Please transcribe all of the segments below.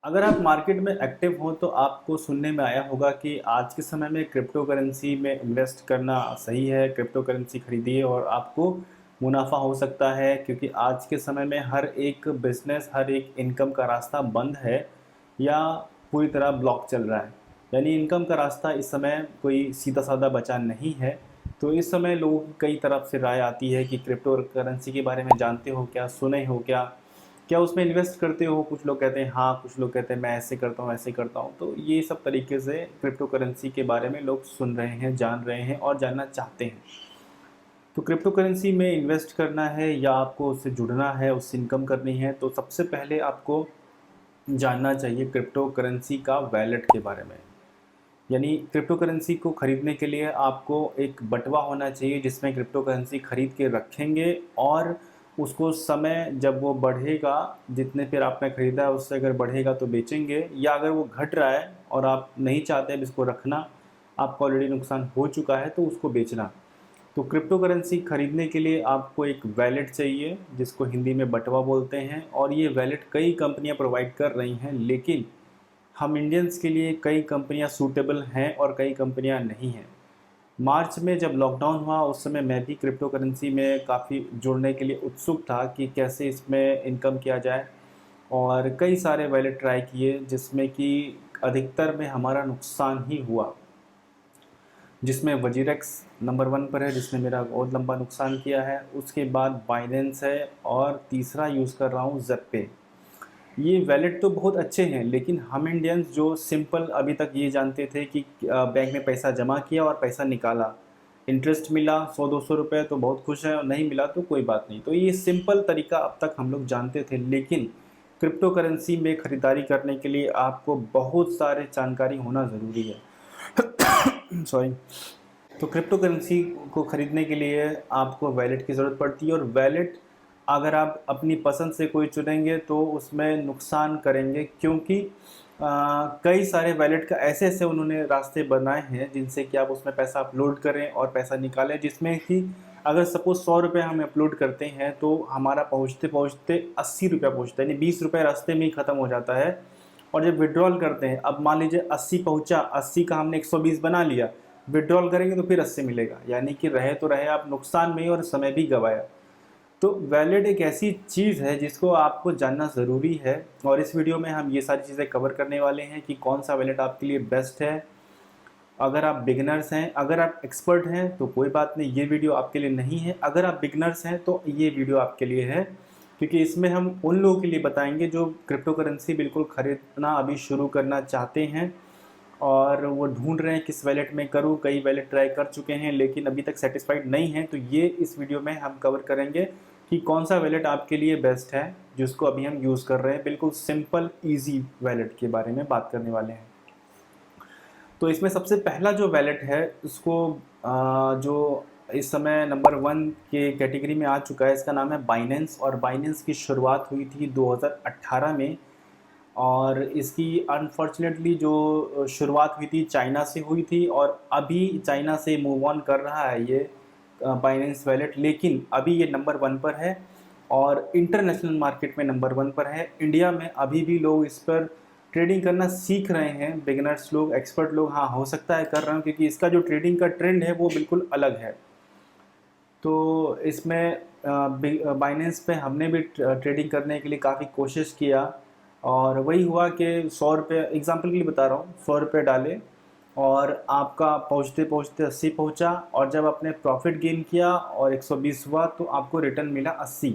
अगर आप मार्केट में एक्टिव हो तो आपको सुनने में आया होगा कि आज के समय में क्रिप्टो करेंसी में इन्वेस्ट करना सही है। क्रिप्टो करेंसी खरीदिए और आपको मुनाफा हो सकता है, क्योंकि आज के समय में हर एक बिजनेस, हर एक इनकम का रास्ता बंद है या पूरी तरह ब्लॉक चल रहा है। यानी इनकम का रास्ता इस समय कोई सीधा साधा बचा नहीं है। तो इस समय लोगों की कई तरफ से राय आती है कि क्रिप्टो करेंसी के बारे में जानते हो क्या, सुने हो क्या, क्या उसमें इन्वेस्ट करते हो। कुछ लोग कहते हैं हाँ, कुछ लोग कहते हैं मैं ऐसे करता हूँ ऐसे करता हूँ। तो ये सब तरीके से क्रिप्टो करेंसी के बारे में लोग सुन रहे हैं, जान रहे हैं और जानना चाहते हैं। तो क्रिप्टो करेंसी में इन्वेस्ट करना है या आपको उससे जुड़ना है, उससे इनकम करनी है, तो सबसे पहले आपको जानना चाहिए क्रिप्टो करेंसी का वैलेट के बारे में। यानी क्रिप्टो करेंसी को ख़रीदने के लिए आपको एक बटवा होना चाहिए जिसमें क्रिप्टो करेंसी ख़रीद के रखेंगे, और उसको समय जब वो बढ़ेगा, जितने फिर आपने ख़रीदा है उससे अगर बढ़ेगा तो बेचेंगे, या अगर वो घट रहा है और आप नहीं चाहते अब इसको रखना, आपको ऑलरेडी नुकसान हो चुका है, तो उसको बेचना। तो क्रिप्टो करेंसी खरीदने के लिए आपको एक वैलेट चाहिए जिसको हिंदी में बटवा बोलते हैं, और ये वैलेट कई कंपनियां प्रोवाइड कर रही हैं, लेकिन हम इंडियंस के लिए कई कंपनियां सूटेबल हैं और कई कंपनियां नहीं हैं। मार्च में जब लॉकडाउन हुआ उस समय मैं भी क्रिप्टो करेंसी में काफ़ी जुड़ने के लिए उत्सुक था कि कैसे इसमें इनकम किया जाए, और कई सारे वैलेट ट्राई किए जिसमें कि अधिकतर में हमारा नुकसान ही हुआ। जिसमें वजीरेक्स नंबर 1 पर है, जिसने मेरा बहुत लंबा नुकसान किया है। उसके बाद बाइनेंस है, और तीसरा यूज़ कर रहा हूँ ज़ेप्पे। ये वैलेट तो बहुत अच्छे हैं, लेकिन हम इंडियंस जो सिंपल अभी तक ये जानते थे कि बैंक में पैसा जमा किया और पैसा निकाला, इंटरेस्ट मिला 100-200 रुपये तो बहुत खुश है, और नहीं मिला तो कोई बात नहीं। तो ये सिंपल तरीका अब तक हम लोग जानते थे, लेकिन क्रिप्टो करेंसी में ख़रीदारी करने के लिए आपको बहुत सारे जानकारी होना ज़रूरी है। सॉरी। तो क्रिप्टो करेंसी को ख़रीदने के लिए आपको वैलेट की ज़रूरत पड़ती है, और वैलेट अगर आप अपनी पसंद से कोई चुनेंगे तो उसमें नुकसान करेंगे, क्योंकि कई सारे वैलेट का ऐसे ऐसे उन्होंने रास्ते बनाए हैं जिनसे कि आप उसमें पैसा अपलोड करें और पैसा निकालें, जिसमें कि अगर सपोज़ 100 रुपये हम अपलोड करते हैं तो हमारा पहुँचते पहुँचते 80 रुपया पहुँचता है, यानी 20 रुपये रास्ते में ही ख़त्म हो जाता है। और जब विड्रॉल करते हैं, अब मान लीजिए 80 पहुँचा, 80 का हमने 120 बना लिया, विड्रॉल करेंगे तो फिर 80 मिलेगा, यानी कि रहे तो रहे आप नुकसान में ही और समय भी गंवाया। तो वैलेट एक ऐसी चीज़ है जिसको आपको जानना ज़रूरी है, और इस वीडियो में हम ये सारी चीज़ें कवर करने वाले हैं कि कौन सा वैलेट आपके लिए बेस्ट है। अगर आप बिगिनर्स हैं, अगर आप एक्सपर्ट हैं तो कोई बात नहीं, ये वीडियो आपके लिए नहीं है। अगर आप बिगिनर्स हैं तो ये वीडियो आपके लिए है, क्योंकि इसमें हम उन लोगों के लिए बताएंगे जो क्रिप्टो करेंसी बिल्कुल ख़रीदना अभी शुरू करना चाहते हैं, और वो ढूंढ रहे हैं किस वैलेट में करूँ। कई वैलेट ट्राई कर चुके हैं लेकिन अभी तक सेटिस्फाइड नहीं हैं। तो ये इस वीडियो में हम कवर करेंगे कि कौन सा वैलेट आपके लिए बेस्ट है, जिसको अभी हम यूज़ कर रहे हैं। बिल्कुल सिंपल ईजी वैलेट के बारे में बात करने वाले हैं। तो इसमें सबसे पहला जो वैलेट है उसको जो इस समय नंबर 1 के कैटेगरी में आ चुका है, इसका नाम है बाइनेंस। और बाइनेंस की शुरुआत हुई थी 2018 में, और इसकी अनफॉर्चुनेटली जो शुरुआत हुई थी चाइना से हुई थी, और अभी चाइना से मूव ऑन कर रहा है ये बाइनेंस वैलेट, लेकिन अभी ये नंबर 1 पर है और इंटरनेशनल मार्केट में नंबर 1 पर है। इंडिया में अभी भी लोग इस पर ट्रेडिंग करना सीख रहे हैं, बिगिनर्स लोग, एक्सपर्ट लोग, हाँ हो सकता है कर रहे हैं, क्योंकि इसका जो ट्रेडिंग का ट्रेंड है वो बिल्कुल अलग है। तो इसमें बाइनेंस पे हमने भी ट्रेडिंग करने के लिए काफ़ी कोशिश किया, और वही हुआ कि 100 रुपये, एग्जाम्पल के लिए बता रहा हूँ, 100 रुपये डाले और आपका पहुँचते पहुँचते 80 पहुँचा, और जब आपने प्रॉफिट गेन किया और 120 हुआ तो आपको रिटर्न मिला 80।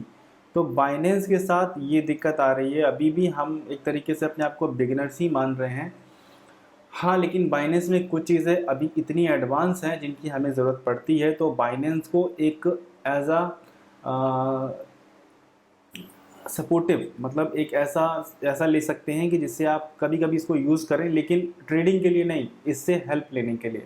तो बाइनेंस के साथ ये दिक्कत आ रही है, अभी भी हम एक तरीके से अपने आप को बिगिनर्स ही मान रहे हैं। हाँ, लेकिन बाइनेंस में कुछ चीज़ें अभी इतनी एडवांस हैं जिनकी हमें ज़रूरत पड़ती है। तो बाइनेंस को एक एज अ सपोर्टिव, मतलब एक ऐसा ऐसा ले सकते हैं कि जिससे आप कभी कभी इसको यूज़ करें, लेकिन ट्रेडिंग के लिए नहीं, इससे हेल्प लेने के लिए।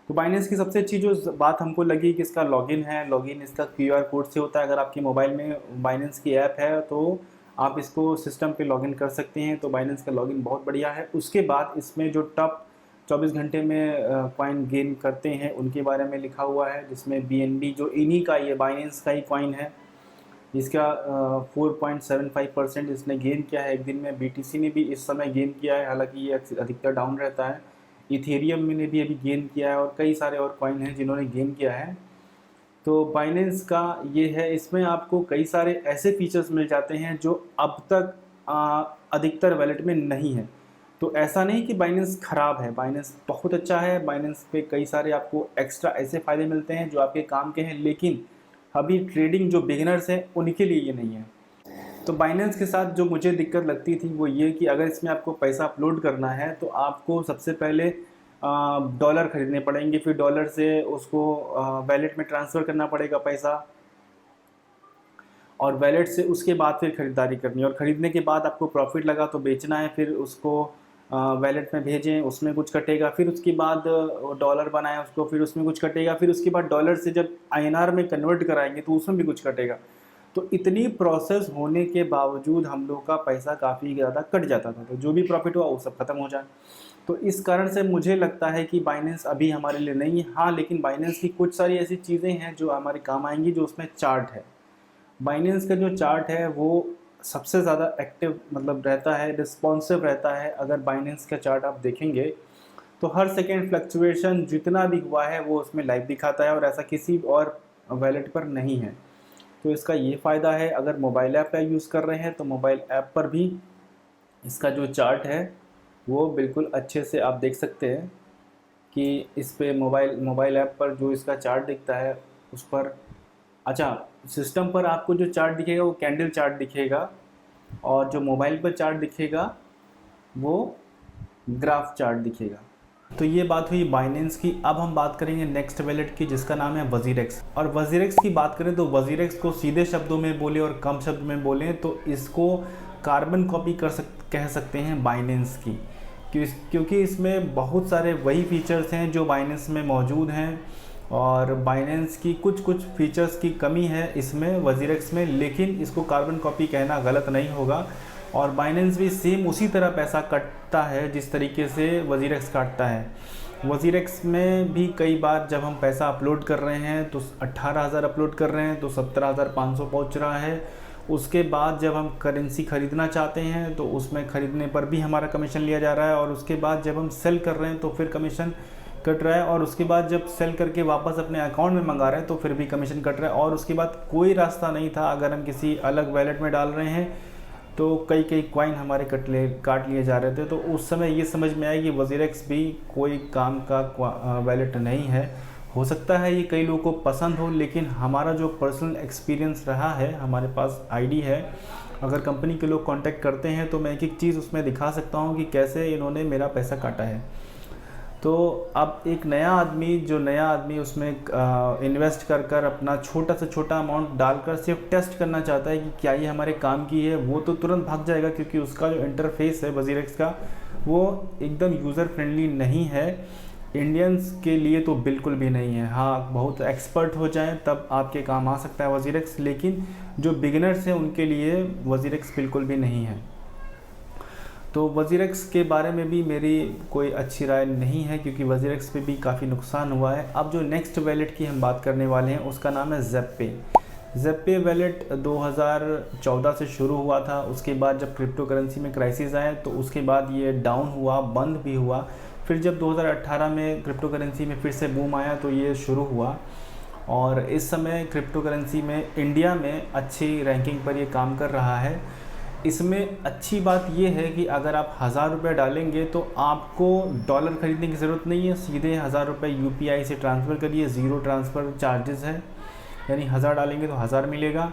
तो बाइनेंस की सबसे अच्छी जो बात हमको लगी कि इसका लॉगिन है। लॉगिन इसका क्यूआर कोड से होता है। अगर आपके मोबाइल में बाइनेंस की ऐप है तो आप इसको सिस्टम पे लॉगिन कर सकते हैं। तो बाइनेंस का लॉगिन बहुत बढ़िया है। उसके बाद इसमें जो टॉप 24 घंटे में कॉइन गेन करते हैं उनके बारे में लिखा हुआ है, जिसमें बीएनबी जो इन्हीं का, ये बाइनेंस का ही कॉइन है। इसका 4.75% इसने गेन किया है एक दिन में। BTC ने भी इस समय गेन किया है, हालांकि ये अधिकतर डाउन रहता है। इथेरियम ने भी अभी गेन किया है और कई सारे और कॉइन हैं जिन्होंने गेन किया है। तो बाइनेंस का ये है, इसमें आपको कई सारे ऐसे फीचर्स मिल जाते हैं जो अब तक अधिकतर वैलेट में नहीं है। तो ऐसा नहीं कि बाइनेंस ख़राब है, बाइनेंस बहुत अच्छा है। बाइनेंस पे कई सारे आपको एक्स्ट्रा ऐसे फ़ायदे मिलते हैं जो आपके काम के हैं, लेकिन अभी ट्रेडिंग जो बिगिनर्स हैं उनके लिए ये नहीं है। तो बाइनेंस के साथ जो मुझे दिक्कत लगती थी वो ये कि अगर इसमें आपको पैसा अपलोड करना है तो आपको सबसे पहले डॉलर ख़रीदने पड़ेंगे, फिर डॉलर से उसको वैलेट में ट्रांसफ़र करना पड़ेगा पैसा, और वैलेट से उसके बाद फिर ख़रीदारी करनी है, और ख़रीदने के बाद आपको प्रॉफिट लगा तो बेचना है, फिर उसको वैलेट में भेजें, उसमें कुछ कटेगा, फिर उसके बाद डॉलर बनाएं उसको, फिर उसमें कुछ कटेगा, फिर उसके बाद डॉलर से जब INR में कन्वर्ट कराएंगे तो उसमें भी कुछ कटेगा। तो इतनी प्रोसेस होने के बावजूद हम लोग का पैसा काफ़ी ज़्यादा कट जाता था, तो जो भी प्रॉफिट हुआ वो सब ख़त्म हो जाए। तो इस कारण से मुझे लगता है कि बाइनेंस अभी हमारे लिए नहीं है। हाँ, लेकिन बाइनेंस की कुछ सारी ऐसी चीज़ें हैं जो हमारे काम आएंगी, जो उसमें चार्ट है। बाइनेंस का जो चार्ट है वो सबसे ज़्यादा एक्टिव मतलब रहता है, रिस्पॉन्सिव रहता है। अगर बाइनेंस का चार्ट आप देखेंगे तो हर सेकेंड फ्लक्चुएशन जितना भी हुआ है वो उसमें लाइव दिखाता है, और ऐसा किसी और वैलेट पर नहीं है। तो इसका ये फ़ायदा है, अगर मोबाइल ऐप का यूज़ कर रहे हैं तो मोबाइल ऐप पर भी इसका जो चार्ट है वो बिल्कुल अच्छे से आप देख सकते हैं कि इस पे मोबाइल ऐप पर जो इसका चार्ट दिखता है उस पर, अच्छा, सिस्टम पर आपको जो चार्ट दिखेगा वो कैंडल चार्ट दिखेगा, और जो मोबाइल पर चार्ट दिखेगा वो ग्राफ चार्ट दिखेगा। तो ये बात हुई बाइनेंस की। अब हम बात करेंगे नेक्स्ट वैलेट की जिसका नाम है वजीरेक्स। और वजीरेक्स की बात करें तो वजीरेक्स को सीधे शब्दों में बोले और कम शब्द में बोलें तो इसको कार्बन कॉपी कह सकते हैं बाइनेंस की, क्योंकि इसमें बहुत सारे वही फीचर्स हैं जो बाइनेंस में मौजूद हैं, और बाइनेंस की कुछ फीचर्स की कमी है इसमें वजीरेक्स में, लेकिन इसको कार्बन कॉपी कहना गलत नहीं होगा। और बाइनेंस भी सेम उसी तरह पैसा कटता है जिस तरीके से वजीरेक्स काटता है। वजीरेक्स में भी कई बार जब हम पैसा अपलोड कर रहे हैं तो 18,000 अपलोड कर रहे हैं तो 17,500 पहुँच रहा है। उसके बाद जब हम करेंसी ख़रीदना चाहते हैं तो उसमें ख़रीदने पर भी हमारा कमीशन लिया जा रहा है, और उसके बाद जब हम सेल कर रहे हैं तो फिर कमीशन कट रहा है, और उसके बाद जब सेल करके वापस अपने अकाउंट में मंगा रहे हैं तो फिर भी कमीशन कट रहा है। और उसके बाद कोई रास्ता नहीं था, अगर हम किसी अलग वैलेट में डाल रहे हैं तो कई कॉइन हमारे काट लिए जा रहे थे। तो उस समय ये समझ में आया कि वजीरेक्स भी कोई काम का वैलेट नहीं है। हो सकता है ये कई लोगों को पसंद हो, लेकिन हमारा जो पर्सनल एक्सपीरियंस रहा है, हमारे पास आईडी है, अगर कंपनी के लोग कांटेक्ट करते हैं तो मैं एक एक चीज़ उसमें दिखा सकता हूँ कि कैसे इन्होंने मेरा पैसा काटा है। तो अब एक नया आदमी उसमें इन्वेस्ट कर अपना छोटा से छोटा अमाउंट डालकर सिर्फ टेस्ट करना चाहता है कि क्या ये हमारे काम की है, वो तो तुरंत भाग जाएगा, क्योंकि उसका जो इंटरफेस है वजीरेक्स का वो एकदम यूज़र फ्रेंडली नहीं है। इंडियंस के लिए तो बिल्कुल भी नहीं है। हाँ, बहुत एक्सपर्ट हो जाएं तब आपके काम आ सकता है वजीरेक्स, लेकिन जो बिगिनर्स हैं उनके लिए वजीरेक्स बिल्कुल भी नहीं है। तो वजीरेक्स के बारे में भी मेरी कोई अच्छी राय नहीं है, क्योंकि वजीरेक्स पे भी काफ़ी नुकसान हुआ है। अब जो नेक्स्ट वैलेट की हम बात करने वाले हैं उसका नाम है ज़ेप्पे। ज़ेप्पे वैलेट 2014 से शुरू हुआ था। उसके बाद जब क्रिप्टो करेंसी में क्राइसिस आए तो उसके बाद ये डाउन हुआ, बंद भी हुआ। फिर जब 2018 में क्रिप्टो करेंसी में फिर से बूम आया तो ये शुरू हुआ, और इस समय क्रिप्टो करेंसी में इंडिया में अच्छी रैंकिंग पर ये काम कर रहा है। इसमें अच्छी बात यह है कि अगर आप 1000 रुपये डालेंगे तो आपको डॉलर ख़रीदने की ज़रूरत नहीं है, सीधे 1000 रुपये UPI से ट्रांसफ़र करिए, ज़ीरो ट्रांसफ़र चार्जेस है, यानी 1000 डालेंगे तो 1000 मिलेगा।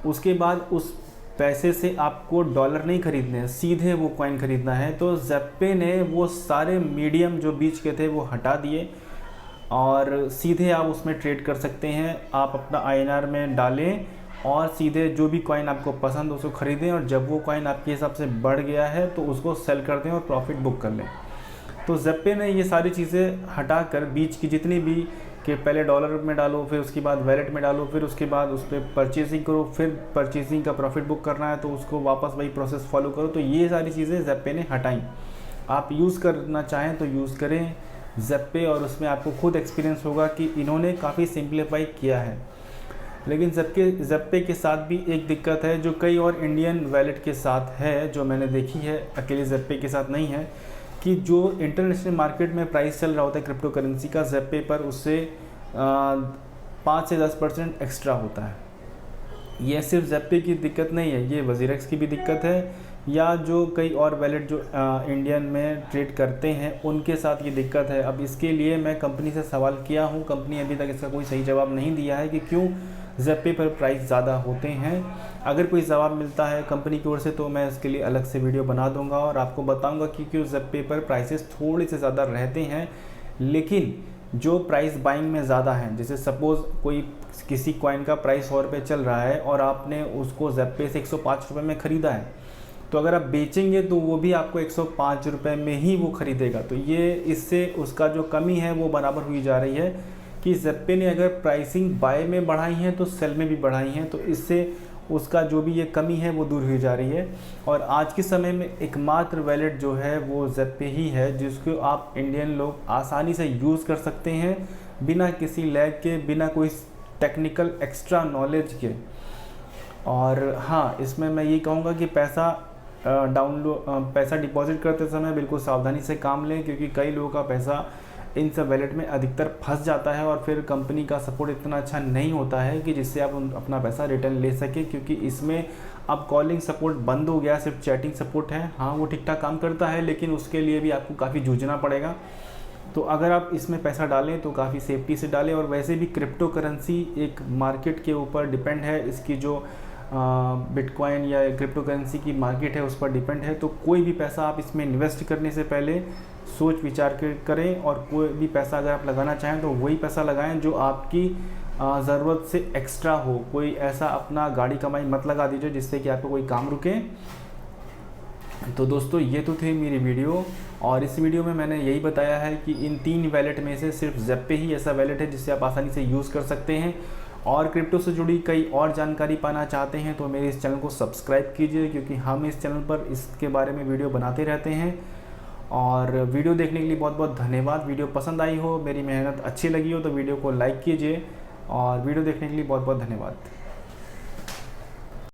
उसके बाद उस पैसे से आपको डॉलर नहीं ख़रीदने हैं, सीधे वो कॉइन ख़रीदना है। तो ज़ेप्पे ने वो सारे मीडियम जो बीच के थे वो हटा दिए, और सीधे आप उसमें ट्रेड कर सकते हैं। आप अपना INR में डालें और सीधे जो भी कॉइन आपको पसंद उसको ख़रीदें, और जब वो कॉइन आपके हिसाब से बढ़ गया है तो उसको सेल कर दें और प्रॉफिट बुक कर लें। तो ज़ेप्पे ने ये सारी चीज़ें हटा कर बीच की जितनी भी, कि पहले डॉलर में डालो, फिर उसके बाद वैलेट में डालो, फिर उसके बाद उस पर परचेजिंग करो, फिर परचेजिंग का प्रॉफिट बुक करना है तो उसको वापस वही प्रोसेस फॉलो करो, तो ये सारी चीज़ें ज़ेप्पे ने हटाई। आप यूज़ करना चाहें तो यूज़ करें ज़ेप्पे, और उसमें आपको खुद एक्सपीरियंस होगा कि इन्होंने काफ़ी सिंप्लीफाई किया है। लेकिन ज़ेप्पे के साथ भी एक दिक्कत है जो कई और इंडियन वैलेट के साथ है, जो मैंने देखी है, अकेले ज़ेप्पे के साथ नहीं है, कि जो इंटरनेशनल मार्केट में प्राइस चल रहा होता है क्रिप्टो करेंसी का, ज़ेप्पे पर उससे 5 से 10% एक्स्ट्रा होता है। ये सिर्फ ज़ेप्पे की दिक्कत नहीं है, ये वज़ीरक्स की भी दिक्कत है, या जो कई और वैलेट जो इंडियन में ट्रेड करते हैं उनके साथ ये दिक्कत है। अब इसके लिए मैं कंपनी से सवाल किया हूँ, कंपनी अभी तक इसका कोई सही जवाब नहीं दिया है कि क्यों ज़ेप्पे पर प्राइस ज़्यादा होते हैं। अगर कोई जवाब मिलता है कंपनी की ओर से तो मैं इसके लिए अलग से वीडियो बना दूंगा और आपको बताऊंगा कि क्यों ज़ेप्पे पर प्राइसेस थोड़े से ज़्यादा रहते हैं, लेकिन जो प्राइस बाइंग में ज़्यादा है, जैसे सपोज़ कोई किसी कॉइन का प्राइस 100 रुपये चल रहा है और आपने उसको ज़ेप्पे से 105 रुपये में ख़रीदा है, तो अगर आप बेचेंगे तो वो भी आपको 105 रुपये में ही वो ख़रीदेगा। तो ये इससे उसका जो कमी है वो बराबर हुई जा रही है कि ज़ेप्पे ने अगर प्राइसिंग बाय में बढ़ाई है तो सेल में भी बढ़ाई हैं, तो इससे उसका जो भी ये कमी है वो दूर हुई जा रही है। और आज के समय में एकमात्र वैलेट जो है वो ज़ेप्पे ही है जिसको आप इंडियन लोग आसानी से यूज़ कर सकते हैं बिना किसी लैग के, बिना कोई टेक्निकल एक्स्ट्रा नॉलेज के। और हाँ, इसमें मैं ये कहूँगा कि पैसा डिपॉजिट करते समय बिल्कुल सावधानी से काम लें, क्योंकि कई लोगों का पैसा इन सब वैलेट में अधिकतर फंस जाता है और फिर कंपनी का सपोर्ट इतना अच्छा नहीं होता है कि जिससे आप अपना पैसा रिटर्न ले सकें, क्योंकि इसमें अब कॉलिंग सपोर्ट बंद हो गया, सिर्फ चैटिंग सपोर्ट है। हाँ, वो ठीक ठाक काम करता है, लेकिन उसके लिए भी आपको काफ़ी जूझना पड़ेगा। तो अगर आप इसमें पैसा डालें तो काफ़ी सेफ्टी से डालें। और वैसे भी क्रिप्टो करेंसी एक मार्केट के ऊपर डिपेंड है, इसकी जो बिटकॉइन या क्रिप्टो करेंसी की मार्केट है उस पर डिपेंड है। तो कोई भी पैसा आप इसमें इन्वेस्ट करने से पहले सोच विचार करें, और कोई भी पैसा अगर आप लगाना चाहें तो वही पैसा लगाएं जो आपकी ज़रूरत से एक्स्ट्रा हो। कोई ऐसा अपना गाड़ी कमाई मत लगा दीजिए जिससे कि आपको कोई काम रुके। तो दोस्तों, ये तो थी मेरी वीडियो, और इस वीडियो में मैंने यही बताया है कि इन 3 वैलेट में से सिर्फ ज़ेप्पे ही ऐसा वैलेट है जिससे आप आसानी से यूज़ कर सकते हैं। और क्रिप्टो से जुड़ी कई और जानकारी पाना चाहते हैं तो मेरे इस चैनल को सब्सक्राइब कीजिए, क्योंकि हम इस चैनल पर इसके बारे में वीडियो बनाते रहते हैं। और वीडियो देखने के लिए बहुत बहुत धन्यवाद। वीडियो पसंद आई हो, मेरी मेहनत अच्छी लगी हो तो वीडियो को लाइक कीजिए, और वीडियो देखने के लिए बहुत बहुत धन्यवाद।